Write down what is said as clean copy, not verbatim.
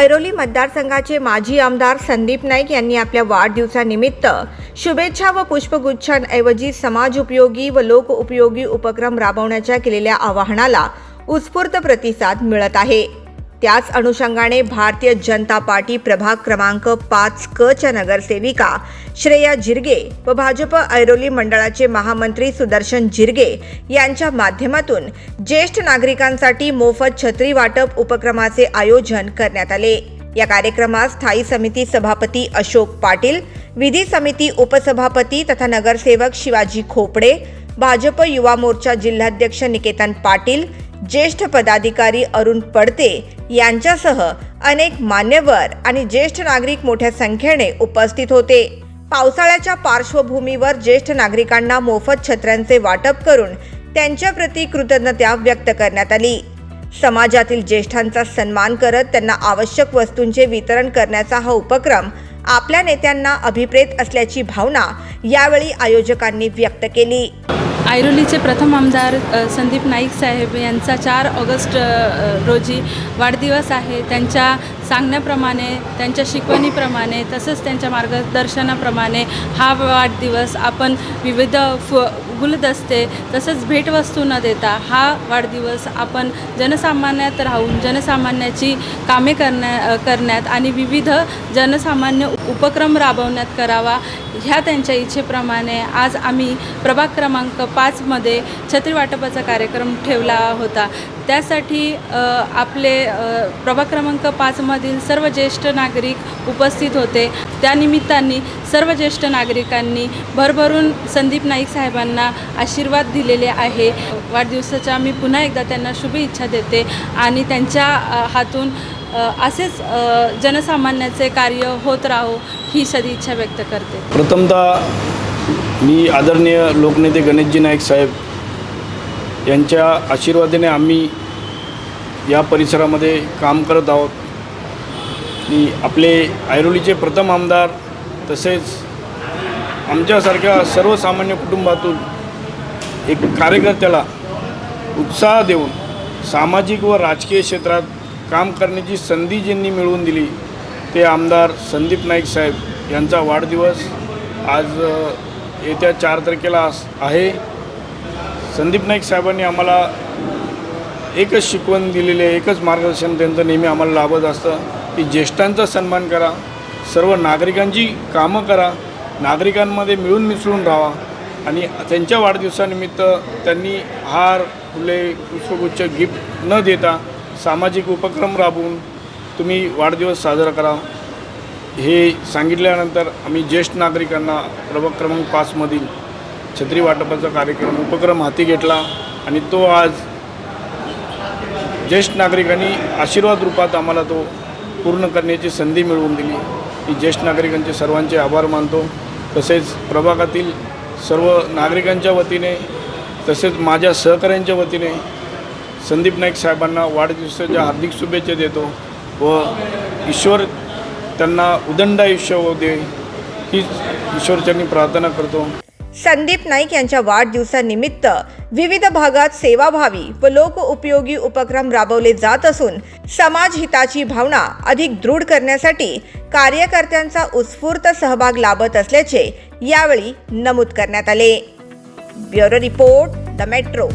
ऐरोली मतदारसंघाचे माजी आमदार संदीप नाईक यांनी आपल्या वाढदिवसानिमित्त शुभेच्छा व पुष्पगुच्छांऐवजी समाज उपयोगी व लोक उपयोगी उपक्रम राबवण्याच्या केलेल्या आवाहनाला उत्स्फूर्त प्रतिसाद मिळत आहे। त्याच अनुषंगाने भारतीय जनता पार्टी प्रभाग क्रमांक 5 क च्या नगरसेविका श्रेया जिरगे व भाजप ऐरोली मंडळाचे महामंत्री सुदर्शन जिरगे यांच्या माध्यमातून ज्येष्ठ नागरिकांसाठी मोफत छत्री वाटप उपक्रमाचे आयोजन करण्यात आले। या कार्यक्रमात स्थायी समिती सभापती अशोक पाटील, विधी समिती उपसभापती तथा नगरसेवक शिवाजी खोपडे, भाजप युवा मोर्चा जिल्हाध्यक्ष निकेतन पाटील, ज्येष्ठ पदाधिकारी अरुण पडते यांच्यासह अनेक मान्यवर आणि ज्येष्ठ नागरिक मोठ्या संख्येने उपस्थित होते। पावसाळ्याच्या पार्श्वभूमीवर ज्येष्ठ नागरिकांना मोफत छत्र्यांचे वाटप करून त्यांच्याप्रती कृतज्ञता व्यक्त करण्यात आली। समाजातील ज्येष्ठांचा सन्मान करत त्यांना आवश्यक वस्तूंचे वितरण करण्याचा हा उपक्रम आपल्या नेत्यांना अभिप्रेत असल्याची भावना यावेळी आयोजकांनी व्यक्त केली। ऐरोलीचे प्रथम आमदार संदीप नाईक साहेब यांचा 4 ऑगस्ट रोजी वाढदिवस आहे। त्यांच्या सांगण्याप्रमाणे, त्यांच्या शिकवणीप्रमाणे तसंच त्यांच्या मार्गदर्शनाप्रमाणे हा वाढदिवस आपण विविध गुलदस्ते तसंच भेटवस्तू न देता हा वाढदिवस आपण जनसामान्यात राहून जनसामान्याची कामे करण्यात आणि विविध जनसामान्य उपक्रम राबवण्यात करावा ह्या त्यांच्या इच्छेप्रमाणे आज आम्ही प्रभाग क्रमांक 5 मध्ये छत्री वाटपाचा कार्यक्रम ठेवला होता। त्यासाठी आपले प्रभाग क्रमांक 5 मधील सर्व ज्येष्ठ नागरिक उपस्थित होते। त्यानिमित्ताने सर्व ज्येष्ठ नागरिकांनी भरभरून संदीप नाईक साहेबांना आशीर्वाद दिलेले आहे। वाढदिवसाच्या मी पुन्हा एकदा त्यांना शुभेच्छा देते आणि त्यांच्या हातून असेच जनसामान्याचे कार्य होत राहो ही सदिच्छा व्यक्त करते। प्रथमतः मी आदरणीय लोकनेते गणेशजी नाईक साहेब यांच्या आशीर्वादाने आम्ही या परिसरामध्ये काम करत आहोत। आणि आपले ऐरोलीचे प्रथम आमदार तसेच आमच्यासारख्या सर्वसामान्य कुटुंबातून एक कार्यकर्त्याला उत्साह देऊन सामाजिक व राजकीय क्षेत्रात काम करण्याची संधी ज्यांनी मिळवून दिली ते आमदार संदीप नाईक साहेब यांचा वाढदिवस आज येत्या 4 तारखेला आहे। संदीप नाईक साहेबांनी आम्हाला एकच शिकवण दिलेली आहे, एकच मार्गदर्शन त्यांचं नेहमी आम्हाला लाभत असतं की ज्येष्ठांचा सन्मान करा, सर्व नागरिकांची कामं करा, नागरिकांमध्ये मिळून मिसळून राहा। आणि त्यांच्या वाढदिवसानिमित्त त्यांनी हार, फुले, पुष्पगुच्छ गिफ्ट न देता सामाजिक उपक्रम राबवून तुम्ही वाढदिवस साजरा करा हे सांगितल्यानंतर आम्ही ज्येष्ठ नागरिकांना प्रभाग क्रमांक 5 मधील छत्री वाटपाचा कार्यक्रम उपक्रम हाती घेतला आणि तो आज ज्येष्ठ नागरिकांनी आशीर्वाद रूपात आम्हाला तो पूर्ण करण्याची संधी मिळवून दिली। ही ज्येष्ठ नागरिकांचे सर्वांचे आभार मानतो। तसेच प्रभागातील सर्व नागरिकांच्या वतीने तसेच माझ्या सहकाऱ्यांच्या वतीने संदीप नाईक साहेबांना वाढदिवसाच्या हार्दिक शुभेच्छा देतो व ईश्वर त्यांना उदंड आयुष्य होऊ दे हीच ईश्वरचरणी प्रार्थना करतो। संदीप नाईक यांच्या वाढदिवसानिमित्त विविध भागात सेवाभावी व लोक उपयोगी उपक्रम राबवले जात असून समाज हिताची भावना अधिक दृढ करण्यासाठी कार्यकर्त्यांचा उत्स्फूर्त सहभाग लाभत असल्याचे यावेळी नमूद करण्यात आले। Bureau report, the metro.